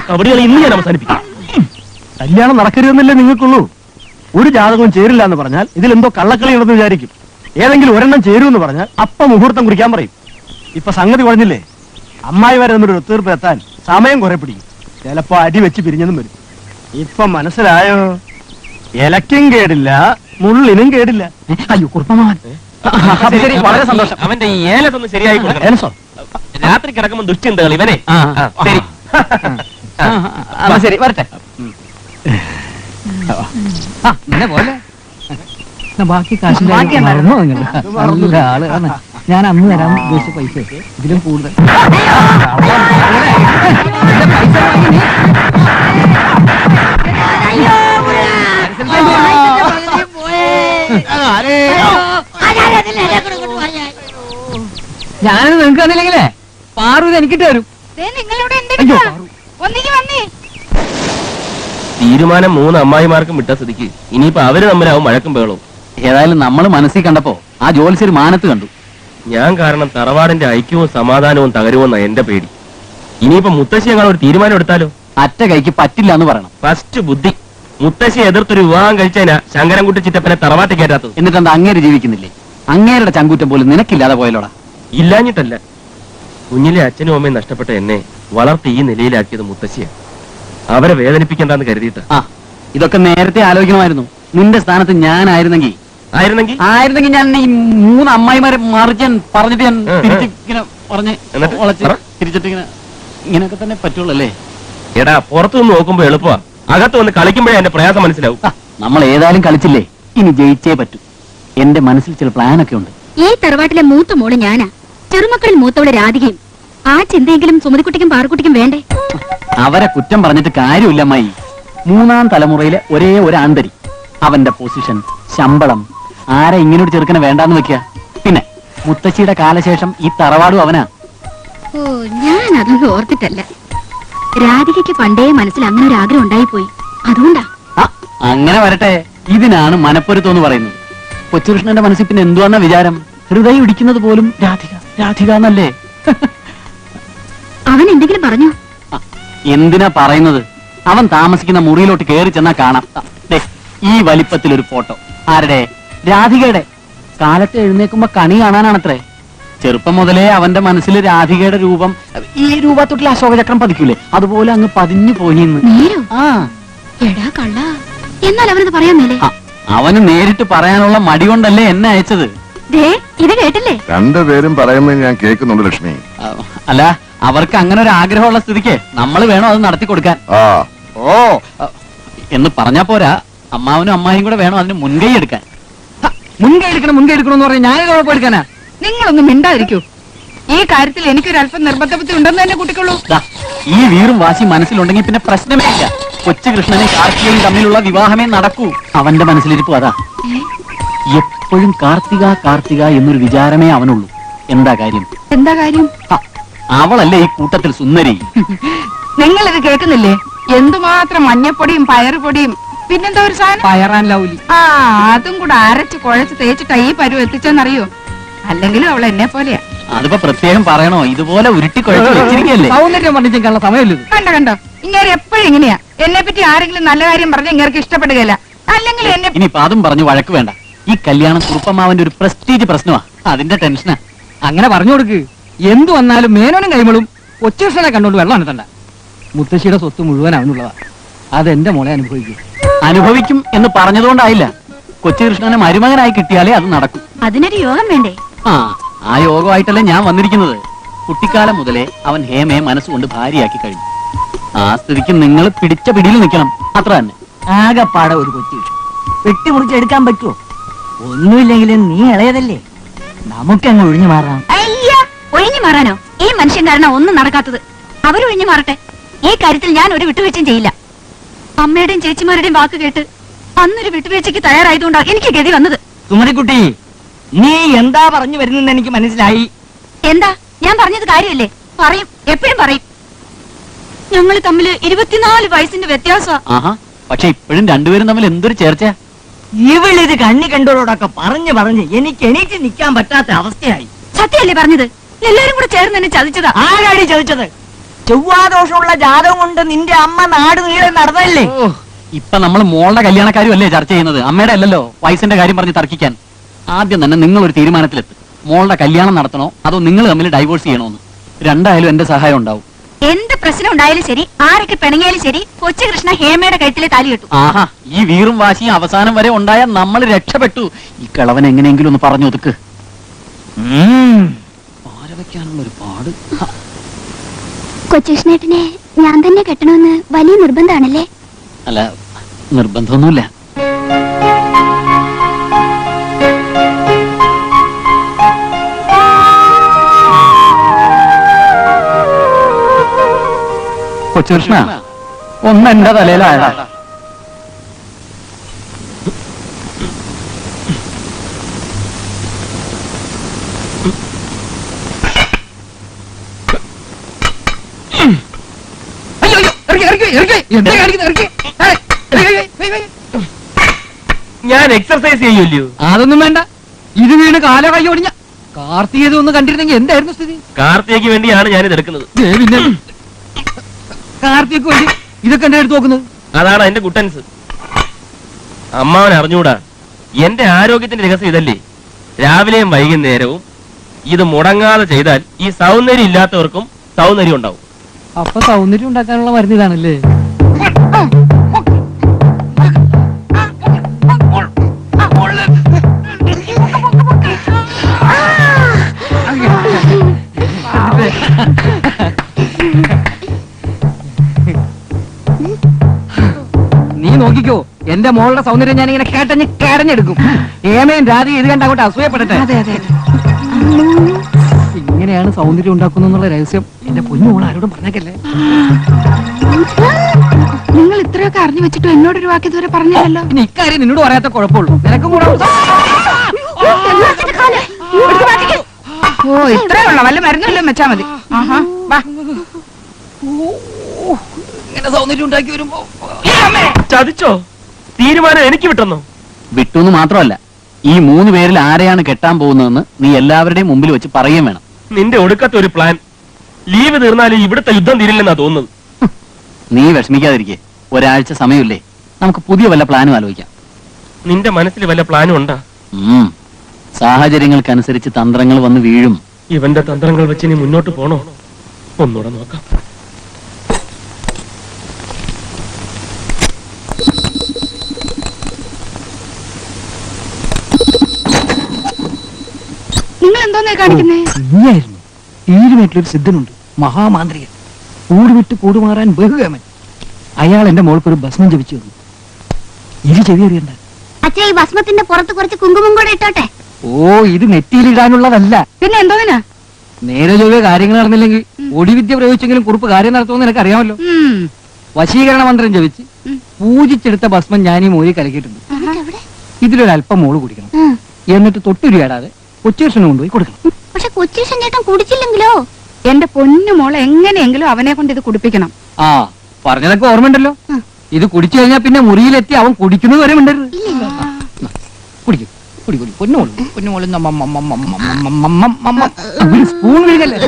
കബഡികൾ ഇന്ന് ഞാൻ അവസാനിപ്പിക്കാം. കല്യാണം നടക്കരുതെന്നല്ലേ നിങ്ങൾക്കുള്ളൂ? ഒരു ജാതകവും ചേരില്ല എന്ന് പറഞ്ഞാൽ ഇതിലെന്തോ കള്ളക്കളി ഉണ്ടെന്ന് വിചാരിക്കും. ഏതെങ്കിലും ഒരെണ്ണം ചേരുമെന്ന് പറഞ്ഞാൽ അപ്പം മുഹൂർത്തം കുറിക്കാൻ പറയും. ഇപ്പൊ സംഗതി പറഞ്ഞില്ലേ, അമ്മായി വരെ എന്നൊരു ഒത്തീർപ്പ് എത്താൻ സമയം കുറെ പിടിക്കും. ചിലപ്പോ അടി വെച്ച് പിരിഞ്ഞതും വരും. ഇപ്പൊ മനസ്സിലായോ? ഇലക്കും കേടില്ല, മുള്ളിനും കേടില്ല. അയ്യോ കുറുപ്പമാവൻ, വളരെ സന്തോഷം. അവന്റെ ഈ ഏലത്തൊന്ന് ശരിയായി രാത്രി കിടക്കുമ്പോ ദുശ്ചിന്തകൾ ഇവനെ. ശരി വരട്ടെ. പോലെ ബാക്കി കാശ് നല്ല ആളാണ്. ഞാൻ അന്ന് തരാൻ ഉദ്ദേശിച്ച പൈസ ഇതിലും കൂടുതൽ ഞാനത് നിങ്ങൾക്ക് തന്നില്ലെങ്കിലേ പാറു ഇത് എനിക്കിട്ട് തരും. തീരുമാനം 3 അമ്മായിമാർക്കും വിട്ട സ്ഥിതിക്ക് ഇനിയിപ്പോ അവര് തമ്മിലാവും മഴക്കും ബഹളവും. ഏതായാലും നമ്മൾ മനസ്സിൽ കണ്ടപ്പോ ആ ജോലിസർ മാനത്ത് കണ്ടു. ഞാൻ കാരണം തറവാടിന്റെ ഐക്യവും സമാധാനവും തകരുമെന്ന എന്റെ പേടി. ഇനിയിപ്പോ മുത്തശ്ശി ഞങ്ങൾ ഒരു തീരുമാനം എടുത്താലോ? അറ്റ കൈക്ക് പറ്റില്ല എന്ന് പറയണം. ഫസ്റ്റ് ബുദ്ധി. മുത്തശ്ശി എതിർത്തൊരു വിവാഹം കഴിച്ചതിനാ ശങ്കരൻകുട്ടി ചിറ്റപ്പനെ തറവാട്ടി കയറ്റാത്തത്. എന്നിട്ട് എന്താ അങ്ങേര് ജീവിക്കുന്നില്ലേ? അങ്ങേരുടെ ചങ്കൂറ്റം പോലും നിനക്കില്ലാതെ പോയല്ലോടാ. ഇല്ലാഞ്ഞിട്ടല്ല, കുഞ്ഞിലെ അച്ഛനും അമ്മയും നഷ്ടപ്പെട്ട എന്നെ വളർത്തി ഈ നിലയിലാക്കിയത് മുത്തശ്ശിയാണ്. അവരെ വേദനിപ്പിക്കണ്ടെന്ന് കരുതിയിട്ട്. ഇതൊക്കെ നേരത്തെ ആലോചിക്കണമായിരുന്നു. നിന്റെ സ്ഥാനത്ത് ഞാനായിരുന്നെങ്കിൽ ഞാൻ ഈ 3 അമ്മായിമാരെ മറിച്ച് പറഞ്ഞിട്ട് ഞാൻ തിരിച്ചിങ്ങനെ പറഞ്ഞ് തിരിച്ചിട്ട് ഇങ്ങനെയൊക്കെ തന്നെ പറ്റുള്ളൂ. എടാ, പുറത്തു നിന്ന് നോക്കുമ്പോ എളുപ്പമാ, അകത്ത് വന്ന് കളിക്കുമ്പോഴേ എന്റെ പ്രയാസം മനസ്സിലാവും. നമ്മൾ ഏതായാലും കളിച്ചില്ലേ, ഇനി ജയിച്ചേ പറ്റൂ. എന്റെ മനസ്സിൽ ചില പ്ലാനൊക്കെ ഉണ്ട്. ഈ തറവാട്ടിലെ മൂത്ത മോള് ഞാനാ, ചെറുമക്കളിൽ മൂത്തവള് രാധികയും. ആ ചിന്തയെങ്കിലും സുമതിക്കുട്ടിക്കും പാറക്കുട്ടിക്കും വേണ്ടേ? അവരെ കുറ്റം പറഞ്ഞിട്ട് കാര്യമില്ല അമ്മായി. 3ാം തലമുറയിലെ ഒരേ ഒരു ആന്തരി. അവന്റെ പൊസിഷൻ, ശമ്പളം, ആരെ ഇങ്ങനൊരു ചെറുക്കനെ വേണ്ടാന്ന് വെക്കുക. പിന്നെ മുത്തശ്ശിയുടെ കാലശേഷം ഈ തറവാടും അവനാ. ഓ, ഞാൻ അതൊന്നും ഓർത്തിട്ടല്ല. രാധികയ്ക്ക് പണ്ടേ മനസ്സിൽ അങ്ങനെ ഒരു ആഗ്രഹം ഉണ്ടായിപ്പോയി, അതുകൊണ്ടാ. അങ്ങനെ വരട്ടെ. ഇതിനാണ് മനപ്പൊരുത്തം എന്ന് പറയുന്നത്. കൊച്ചുകൃഷ്ണന്റെ മനസ്സിൽ പിന്നെ എന്തുവാന്ന വിചാരം? ഹൃദയം ഇടിക്കുന്നത് പോലും രാധിക രാധിക എന്നല്ലേ? അവൻ എന്തെങ്കിലും പറഞ്ഞു? എന്തിനാ പറയുന്നത്? അവൻ താമസിക്കുന്ന മുറിയിലോട്ട് കയറി ചെന്നാ കാണാം ഈ വലിപ്പത്തിലൊരു ഫോട്ടോ. ആരുടെ? രാധികയുടെ. കാലത്ത് എഴുന്നേക്കുമ്പോ കണി കാണാനാണത്രേ. ചെറുപ്പം മുതലേ അവന്റെ മനസ്സിൽ രാധികയുടെ രൂപം, ഈ രൂപത്തൊട്ടിൽ അശോകചക്രം പതിക്കൂലേ, അതുപോലെ അങ്ങ് പതിഞ്ഞു പോയിന്ന്. എന്നാൽ അവനത് പറയാൻ മേലേ? അവന് നേരിട്ട് പറയാനുള്ള മടി കൊണ്ടല്ലേ എന്നെ അയച്ചത്. ഇത് കേട്ടില്ലേ? രണ്ടുപേരും പറയുന്നത് ഞാൻ കേൾക്കുന്നുണ്ട് ലക്ഷ്മി. അല്ല, അവർക്ക് അങ്ങനെ ഒരു ആഗ്രഹമുള്ള സ്ഥിതിക്ക് നമ്മൾ വേണം അത് നടത്തി കൊടുക്കാൻ. ഓ എന്ന് പറഞ്ഞാ പോരാ, അമ്മാവനും അമ്മായും കൂടെ വേണം അതിന് മുൻകൈ എടുക്കാൻ. മുൻകൈ എടുക്കണമെന്ന് പറഞ്ഞാൽ ഞാനൊരു കുഴപ്പം എടുക്കാനാ? നിങ്ങളൊന്നും മിണ്ടാതിരിക്കൂ. ഈ കാര്യത്തിൽ എനിക്കൊരല്പം നിർബന്ധബുദ്ധി ഉണ്ടെന്ന് തന്നെ കൂട്ടിക്കൊള്ളൂ. ഈ വീറും വാശി മനസ്സിലുണ്ടെങ്കിൽ പിന്നെ പ്രശ്നമേ ഇല്ല. കൊച്ചുകൃഷ്ണനും കാർത്തികയും തമ്മിലുള്ള വിവാഹമേ നടക്കൂ. അവന്റെ മനസ്സിലിരിപ്പു അതാ. എപ്പോഴും കാർത്തിക കാർത്തിക എന്നൊരു വിചാരമേ അവനുള്ളൂ. എന്താ കാര്യം? അവളല്ലേ ഈ കൂട്ടത്തിൽ സുന്ദരി. നിങ്ങളിത് കേൾക്കുന്നില്ലേ? എന്തുമാത്രം മഞ്ഞപ്പൊടിയും പയറുപൊടിയും പിന്നെന്താ ഒരു സാധനം, പയറാൻ ലൗലി, അതും കൂടെ അരച്ച് കുഴച്ച് തേച്ചിട്ടാ ഈ പരുവ് എത്തിച്ചെന്നറിയോ? അല്ലെങ്കിലും അവൾ എന്നെ പോലെയാ. അതിപ്പോ പ്രത്യേകം പറയണോ? ഇതുപോലെ ഉരുട്ടി കുഴച്ച് വെച്ചിരിക്കല്ലേ. സൗന്ദര്യം വർണ്ണിച്ചുള്ള സമയമില്ല. കണ്ടോ ഇങ്ങനെ എപ്പോഴും ഇങ്ങനെയാ. എന്നെ പറ്റി ആരെങ്കിലും നല്ല കാര്യം പറഞ്ഞ ഇങ്ങനെ ഇഷ്ടപ്പെടുകയില്ല. അല്ലെങ്കിൽ എന്നെ ഇനിയിപ്പോ അതും പറഞ്ഞു വഴക്ക് വേണ്ട. ഈ കല്യാണം കുറുപ്പമാവന്റെ ഒരു പ്രസ്റ്റീജ് പ്രശ്നമാ, അതിന്റെ ടെൻഷനാ. അങ്ങനെ പറഞ്ഞു കൊടുക്ക്. എന്തു വന്നാലും മേനോനും കൈമളും കൊച്ചുകൃഷ്ണനെ കണ്ടോണ്ട് വെള്ളം അനുത്തണ്ട. മുത്തശ്ശിയുടെ സ്വത്ത് മുഴുവൻ അവനുള്ളതാ. അതെന്റെ മോളെ അനുഭവിക്കും എന്ന് പറഞ്ഞതുകൊണ്ടായില്ല. കൊച്ചുകൃഷ്ണനെ മരുമകനായി കിട്ടിയാലേ അത് നടക്കും. അതിനൊരു യോഗം വേണ്ടേ? ആ യോഗമായിട്ടല്ലേ ഞാൻ വന്നിരിക്കുന്നത്. കുട്ടിക്കാലം മുതലേ അവൻ ഹേമയെ മനസ്സുകൊണ്ട് ഭാര്യയാക്കി കഴിഞ്ഞു. ആ സ്ഥിതിക്ക് നിങ്ങൾ പിടിച്ച പിടിയിൽ നിൽക്കണം, അത്ര തന്നെ. ആകെപ്പാടെ ഒരു കൊച്ചു വെട്ടിമുറിച്ചെടുക്കാൻ പറ്റുമോ? ഒന്നുമില്ലെങ്കിലും നീ ഇളയതല്ലേ, നമുക്കങ്ങ് ഒഴിഞ്ഞു മാറാം. ഒഴിഞ്ഞു മാറാനോ? ഈ മനുഷ്യൻ കാരണം ഒന്നും നടക്കാത്തത്. അവരൊഴിഞ്ഞു മാറട്ടെ. ഈ കാര്യത്തിൽ ഞാൻ ഒരു വിട്ടുവീഴ്ചയും ചെയ്യില്ല. അമ്മയുടെയും ചേച്ചിമാരുടെയും വാക്ക് കേട്ട് അന്നൊരു വിട്ടുവീഴ്ചയ്ക്ക് തയ്യാറായതുകൊണ്ടാണ് എനിക്ക് ഗതി വന്നത്. സുമതിക്കുട്ടി, നീ എന്താ പറഞ്ഞു വരുന്നെന്ന് എനിക്ക് മനസ്സിലായി. എന്താ? ഞാൻ പറഞ്ഞത് കാര്യമല്ലേ? പറയും, എപ്പോഴും പറയും. ഞങ്ങൾ തമ്മിൽ 24 വയസ്സിന്റെ വ്യത്യാസമാ. പക്ഷെ ഇപ്പോഴും രണ്ടുപേരും തമ്മിൽ എന്തൊരു ചേർച്ച. ഇവളിത് കണ്ണി കണ്ടോളോടൊക്കെ പറഞ്ഞ് എനിക്ക് എണീറ്റ് നിൽക്കാൻ പറ്റാത്ത അവസ്ഥയായി. സത്യമല്ലേ പറഞ്ഞത്? എല്ലാരും കൂടെ ചേർന്ന് എന്നെ ചതിച്ചതാ. ആരാടി ചോദിച്ചത്? ചൊവ്വാദോഷമുള്ള ജാതകം കൊണ്ട് നിന്റെ അമ്മ നാട് നീളെ നടന്നല്ലേ? ഓ, ഇപ്പൊ നമ്മൾ മോളുടെ കല്യാണക്കാരും അല്ലേ ചർച്ച ചെയ്യുന്നത്, അമ്മയുടെ അല്ലല്ലോ വയസ്സിന്റെ കാര്യം പറഞ്ഞ് തർക്കിക്കാൻ. ആദ്യം തന്നെ നിങ്ങൾ ഒരു തീരുമാനത്തിലെത്തും. മോളുടെ കല്യാണം നടത്തണോ അതോ നിങ്ങൾ തമ്മിൽ ഡൈവോഴ്സ് ചെയ്യണോന്ന്. രണ്ടായാലും എന്റെ സഹായം ഉണ്ടാവും. എന്ത് പ്രശ്നം ഉണ്ടായാലും ശരി, ആരൊക്കെ പിണങ്ങിയാലും ശരി, കൊച്ചുകൃഷ്ണ ഹേമയുടെ കഴുത്തിലെ താലി കെട്ടു. ആഹാ, ഈ വീറും വാശിയും അവസാനം വരെ ഉണ്ടായാൽ നമ്മൾ രക്ഷപ്പെട്ടു. ഈ കിളവൻ എങ്ങനെയെങ്കിലും ഒന്ന് പറഞ്ഞു ഒതുക്ക്. പാരവയ്ക്കാനുള്ള ഒരു പാട്. കൊച്ചുകൃഷ്ണേട്ടനെ ഞാൻ തന്നെ കെട്ടണമെന്ന് വലിയ നിർബന്ധമാണല്ലേ? അല്ല, നിർബന്ധമൊന്നുമില്ല. കൊച്ചുകൃഷ്ണ, ഒന്ന് എന്റെ തലയിലായ. ഞാൻ എക്സർസൈസ് ചെയ്യൂല്ലോ. അതൊന്നും വേണ്ട. ഇത് വീണ് കാലോ കൈ ഒടിഞ്ഞ കാർത്തികത ഒന്ന് കണ്ടിരുന്നെങ്കിൽ എന്തായിരുന്നു സ്ഥിതി? കാർത്തികയ്ക്ക് വേണ്ടിയാണ് ഞാനിത് എടുക്കുന്നത്. പിന്നെ കാർത്തികക്ക് വേണ്ടി ഇതൊക്കെ എന്റെ എടുത്ത് നോക്കുന്നത്? അതാണ് എന്റെ കുട്ടൻസ്. അമ്മാവൻ അറിഞ്ഞൂടാ, എന്റെ ആരോഗ്യത്തിന്റെ രഹസ്യം ഇതല്ലേ. രാവിലെയും വൈകുന്നേരവും ഇത് മുടങ്ങാതെ ചെയ്താൽ ഈ സൗന്ദര്യം ഇല്ലാത്തവർക്കും സൗന്ദര്യം ഉണ്ടാവും. അപ്പൊ സൗന്ദര്യം ഉണ്ടാക്കാനുള്ള മരുന്ന് ഇതാണല്ലേ? നീ നോക്കിക്കോ, എന്റെ മോളുടെ സൗന്ദര്യം ഞാൻ ഇങ്ങനെ കേടഞ്ഞെടുക്കും. ഏമയും രാധയും ഇത് കണ്ട് അങ്ങോട്ട് അസൂയപ്പെടട്ടെ. ഇങ്ങനെയാണ് സൗന്ദര്യം ഉണ്ടാക്കുന്ന രഹസ്യം. എന്റെ പൊന്നു മോൾ ആരോടും പറഞ്ഞേക്കല്ലേ. നിങ്ങൾ ഇത്രയൊക്കെ അറിഞ്ഞു വെച്ചിട്ടും എന്നോടൊരു വാക്ക് ഇതുവരെ പറഞ്ഞല്ലോ. പിന്നെ ഇക്കാര്യം നിന്നോട് പറയാത്ത കുഴപ്പമുള്ളൂ. നിനക്കും കൂടെ ഓ, ഇത്രേ ഉള്ള വല്ല മരുന്നല്ലോ വെച്ചാ മതി. ആഹാ, വാ. ഇങ്ങനെ സൗന്ദര്യം ഉണ്ടാക്കി വരുമ്പോ ചതിച്ചോ? തീരുമാനം എനിക്ക് വിട്ടെന്നോ? വിട്ടുന്ന് മാത്രമല്ല, ഈ 3 പേരിൽ ആരെയാണ് കെട്ടാൻ പോകുന്നതെന്ന് നീ എല്ലാവരുടെയും മുമ്പിൽ വെച്ച് പറയുകയും വേണം. നിന്റെ ഒടുക്കത്തെ ഒരു പ്ലാൻ. ലീവ് തീർന്നാലും ഇവിടുത്തെ യുദ്ധം തീരില്ലെന്നാ തോന്നുന്നത്. നീ വിഷമിക്കാതിരിക്കെ. ഒരാഴ്ച സമയമില്ലേ, നമുക്ക് പുതിയ വല്ല പ്ലാനും ആലോചിക്കാം. നിന്റെ മനസ്സിൽ വല്ല പ്ലാനും ഉണ്ടാ? സാഹചര്യങ്ങൾക്കനുസരിച്ച് തന്ത്രങ്ങൾ വന്ന് വീഴും. ഇവന്റെ തന്ത്രങ്ങൾ വെച്ച് ഇനി മുന്നോട്ട് പോണോ? ഒന്നുകൂടെ നോക്കാം. നിങ്ങൾ എന്തോന്നാ കാണിക്കുന്നേ? നീയായിരുന്നു. തീരുമായിട്ടൊരു സിദ്ധനുണ്ട്, മഹാമാന്ത്രികൻ. കൂടുവിട്ട് കൂടുമാറാൻ ബഹുകമൻ. അയാൾ എന്റെ മോൾക്കൊരു ഭസ്മം ജപിച്ചു തന്നു. ഇത് ചെവി അറിയണ്ട. അച്ഛാ, ഈ ഭസ്മത്തിന്റെ പുറത്ത് കുറച്ച് കുങ്കുമം കൂടെ ഇട്ടോട്ടെ? ഓ, ഇത് നെറ്റിയിലിടാനുള്ളതല്ല. പിന്നെ എന്തോന്നാ? നേരെ ചൊവ്വേ കാര്യങ്ങൾ നടന്നില്ലെങ്കിൽ ഒടിവിദ്യ പ്രയോഗിച്ചെങ്കിലും കുറിപ്പ് കാര്യം നടത്തുമെന്ന് എനിക്ക് അറിയാമല്ലോ. വശീകരണ മന്ത്രം ജപിച്ച് പൂജിച്ചെടുത്ത ഭസ്മം ഞാൻ ഈ മോരി കലക്കിയിട്ടുണ്ട്. ഇതിലൊരല്പം മോള് കുടിക്കണം. എന്നിട്ട് തൊട്ടുരിയാടാതെ കൊച്ചുകൃഷ്ണന് കൊണ്ടുപോയി കൊടുക്കണം. പക്ഷെ കൊച്ചുകൃഷ്ണൻ ചേട്ടൻ കുടിച്ചില്ലെങ്കിലോ? എന്റെ പൊന്നു മോളെ എങ്ങനെയെങ്കിലും അവനെ കൊണ്ട് ഇത് കുടിപ്പിക്കണം. ആ, പറഞ്ഞതൊക്കെ ഓർമ്മയുണ്ടല്ലോ. ഇത് കുടിച്ചു കഴിഞ്ഞാൽ പിന്നെ മുറിയിലെത്തി അവൻ കുടിക്കുന്നത് വരെ ഉണ്ടരുത്. കുടിക്കും, കുടിക്കും. പൊന്നുമോള് പൊന്നുമോള് സ്പൂൺ വീഴല്ലേ.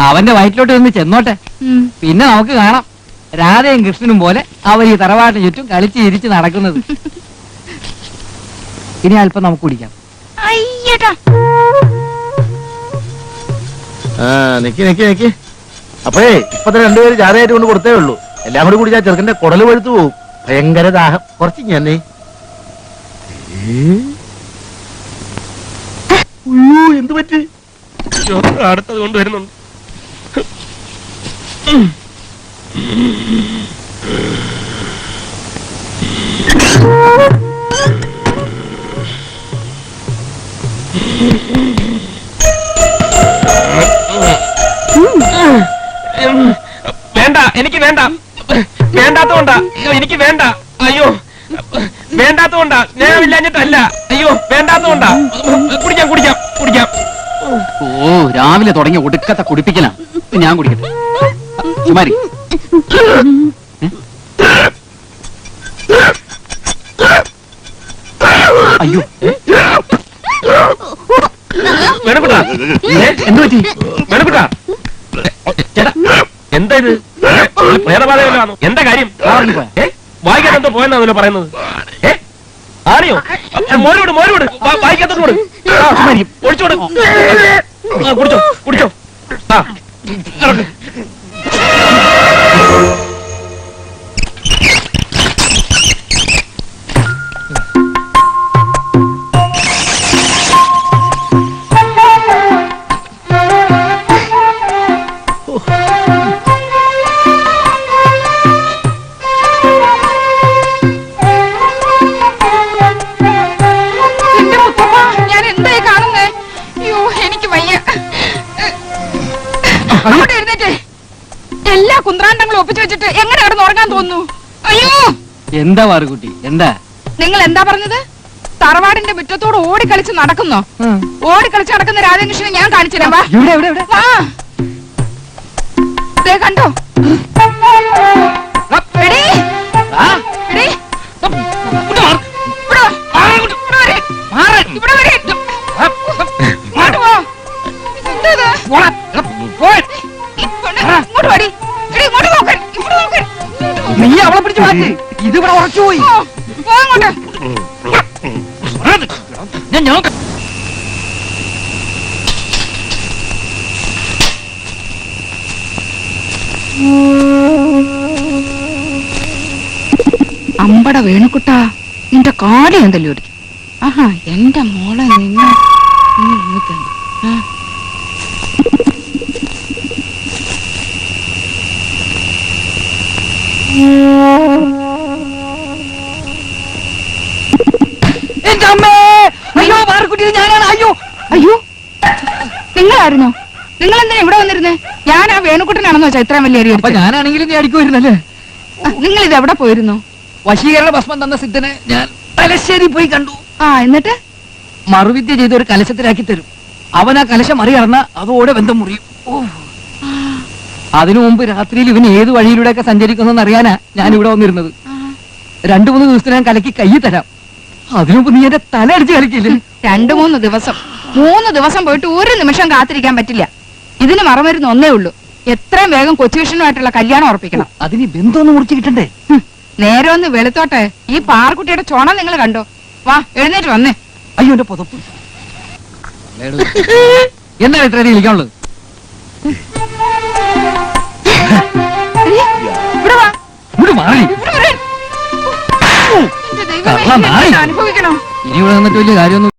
അവന്റെ വയറ്റിലോട്ട് നിന്ന് ചെന്നോട്ടെ, പിന്നെ നമുക്ക് കാണാം രാധയും കൃഷ്ണനും പോലെ അവർ ഈ തറവാട്ടിന് ചുറ്റും കളിച്ച് ചിരിച്ച് നടക്കുന്നത്. ഇനി അല്പം നമുക്ക് കുടിക്കാം. നിക്ക്. അപ്പോഴേ ഇപ്പത്തെ 2 പേര് ജാഥയായിട്ട് കൊണ്ട് കൊടുത്തേ ഉള്ളൂ. എല്ലാം കൂടി കുടിച്ചാൽ ചെറുക്കന്റെ കുടല് പഴുത്തു പോകും. ഭയങ്കര ദാഹം. കുറച്ച് ഞാനേ. എന്ത് പറ്റി? അടുത്തത് കൊണ്ടുവരുന്നുണ്ട്. വേണ്ട, എനിക്ക് വേണ്ട, വേണ്ടാത്തോണ്ടാ. അയ്യോ എനിക്ക് വേണ്ട. അയ്യോ വേണ്ടാത്തോണ്ടാ, സ്നേഹമില്ലാഞ്ഞിട്ടല്ല. അയ്യോ വേണ്ടാത്തോണ്ടാ. കുടിക്കാം കുടിക്കാം കുടിക്കാം. ഓ രാവിലെ തുടങ്ങിയ ഒടുക്കത്തെ കുടിപ്പിക്കലാ. ഞാൻ കുടിക്കട്ടെ. സുമാരി അയ്യോ വേണക്കുട്ടാ, എന്തു പറ്റി? വേണക്കുട്ടാ, ചേട്ടാ എന്താ ഇത്? പ്രേതബാധയിലാണോ? എന്താ കാര്യം? വായിക്കാൻ എന്തോ പോയെന്നാണല്ലോ പറയുന്നത്. ആരെയോ? മോരോട് മോരോട് വായിക്കാത്തോട് ഒഴിച്ചോട്. കുടിച്ചോ കുടിച്ചോ. ആ ഇറക്ക്. എന്റെ മുത്തപ്പ, ഞാൻ എന്തായി കാണുന്നേ? അയ്യോ എനിക്ക് വയ്യ. അങ്ങോട്ട് എഴുന്നേറ്റേ. എല്ലാ കുന്ത്രാണ്ടങ്ങളും ഒപ്പിച്ചു വെച്ചിട്ട് എങ്ങനെ കിടന്ന് ഉറങ്ങാൻ തോന്നുന്നു? അയ്യോ എന്താ വാറുകുട്ടി? എന്താ? നിങ്ങൾ എന്താ പറഞ്ഞത്? തറവാടിന്റെ മുറ്റത്തോട് ഓടിക്കളിച്ച് നടക്കുന്നോ? ഓടിക്കളിച്ച് നടക്കുന്ന രാധാകൃഷ്ണനെ ഞാൻ കാണിച്ചു തരാം. വാ. ഇവിടെ ഇവിടെ ഇവിടെ. വാ. ദേ കണ്ടോ? എടീ. എടീ. ഇവിടെ വാ. ഇവിടെ വരെ. ഇവിടെ വരെ. ഇങ്ങോട്ട് വാ. എന്താ ഇത്? ഇങ്ങോട്ട് വാടി. എടീ, ഇങ്ങോട്ട് നോക്ക്. ഇവിടെ നോക്ക്. നീ അവളെ പിടിച്ച് മാറ്റി. ഇതിവിടെ ഉറച്ചുപോയി. പോ അങ്ങോട്ട്. ഞാൻ അമ്പട വേണുക്കുട്ടാ, നിന്റെ കാലി എന്തല്ലോ ഓടിക്കും. ആഹാ എന്റെ മോളെ നിന്ന് എന്റെ അമ്മേ! അയ്യോ വാറുകുട്ടി, ഞാനാണ്. അയ്യോ അയ്യോ നിങ്ങളായിരുന്നോ? നിങ്ങൾ എന്തിനാ ഇവിടെ വന്നിരുന്നേ? ഞാൻ ആ വേണുക്കുട്ടനാണെന്നോ വെച്ചാ ഇത്രയും വലിയ അരി അപ്പൊ ഞാനാണെങ്കിലും നീ അടിക്കുമായിരുന്നല്ലേ? നിങ്ങൾ ഇത് എവിടെ പോയിരുന്നു? വശീകരണ ഭസ്മം തന്ന സിദ്ധനെ ഞാൻ തലശ്ശേരി പോയി കണ്ടു. ആ എന്നിട്ട് മറുവിദ്യ ചെയ്ത് ഒരു കലശത്തിലാക്കി തരും. അവൻ ആ കലശം അറിയറന്ന അതോടെ ബന്ധം മുറിയും. അതിനു മുമ്പ് രാത്രിയിൽ ഇവൻ ഏത് വഴിയിലൂടെയൊക്കെ സഞ്ചരിക്കുന്നെന്ന് അറിയാനാ ഞാൻ ഇവിടെ വന്നിരുന്നത്. 2-3 ദിവസത്തിന് ഞാൻ കലക്കി കൈ തരാം. അതിനു മുമ്പ് നീ എന്റെ തല അടിച്ച് കളിക്കില്ലേ? 2-3 ദിവസം 3 ദിവസം പോയിട്ട് ഒരു നിമിഷം കാത്തിരിക്കാൻ പറ്റില്ല. ഇതിന് മറമരുന്ന് ഒന്നേ ഉള്ളൂ. എത്രയും വേഗം കൊച്ചുവിഷനുമായിട്ടുള്ള കല്യാണം ഉറപ്പിക്കണം. അതിന് ബന്ധമൊന്നും മുറിച്ച് കിട്ടണ്ടേ? നേരെ ഒന്ന് വെളുത്തോട്ടെ. ഈ പാർക്കുട്ടിയുടെ ചുണ നിങ്ങൾ കണ്ടോ? വാ എഴുന്നേറ്റ് വന്നേ. അയ്യോ എന്റെ പുതപ്പ്. എന്താണ് ഇത്ര ഇരിക്കാനുള്ളത്? ഇവിടെ വാ. ഇവിടെ മാറി. ഇവിടെ വരാൻ. എന്റെ ദൈവമേ, കള്ളം നായി. അനുഭവിക്കണം. ഇനി ഇവിടെ നിന്നിട്ട് വലിയ കാര്യമൊന്നും